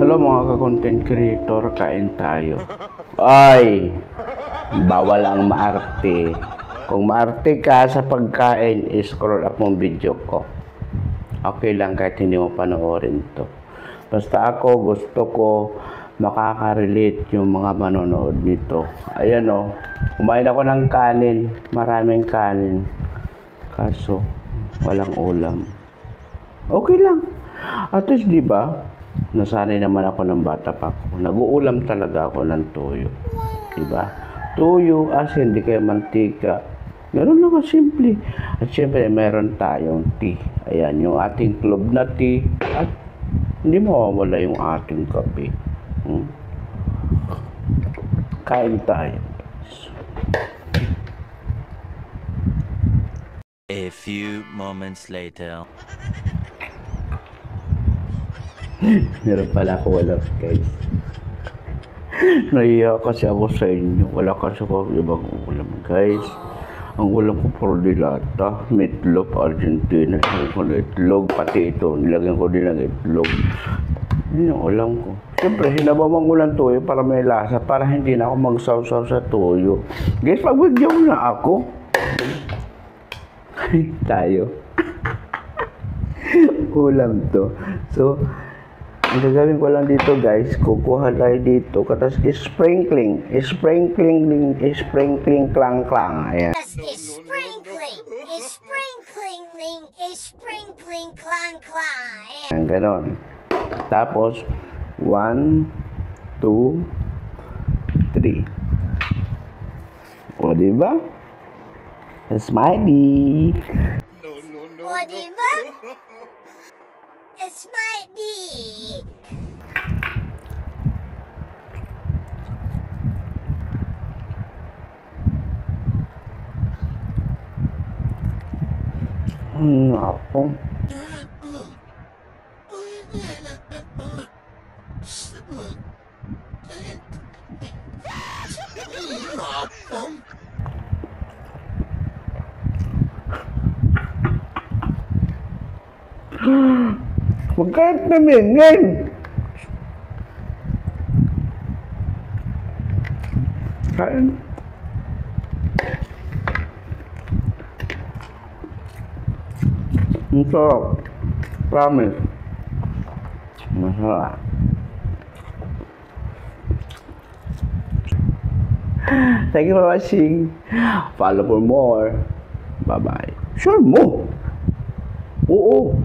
Hello mga ka-content creator, kain tayo. Ay, bawal ang maarte. Kung maarte ka sa pagkain, scroll up mong video ko. Okay lang kahit hindi mo panoorin to. Basta ako, gusto ko makaka-relate yung mga manonood nito. Ayan o, kumain ako ng kanin, maraming kanin. Kaso, walang ulam. Okay lang. At least, di ba? Nasanay naman ako ng bata pa ako. Nag-uulam talaga ako ng toyo. Diba? Toyo, asin, di kaya mantika. Meron lang ka simple. At syempre, meron tayong tea. Ayan, yung ating clove na tea. At hindi mawawala yung ating kape. Kain tayo. A few moments later. Meron pala ako wala guys. Naiya kasi ako sa inyo. Wala kasi ako ibang ulam guys. Ang ulam ko puro dilata, meatloaf, Argentina, itlog, pati ito. Nilagyan ko din ng itlog. Yun yung ulam ko. Siyempre, hinabawang ko lang toyo para may lasa, para hindi na ako magsaw-saw sa toyo. Guys, pagbigyan na ako. Tayo. Ulam to. So, ang gagawin ko lang dito guys, kukuha tayo dito, katas sprinkling klang klang. Ayan. Sprinkling klang klang. Ayan, ganon. Tapos, 1, 2, 3. O, diba? Smiley. O, diba? Smiley. Ako. Huwag kahit namingin. Kain. Ang sarap. Promise. Masarap. Thank you for watching. Follow for more. Bye-bye. Sure mo. Oo.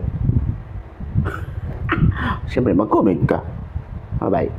Siyempre, mag-comment ka. Bye-bye.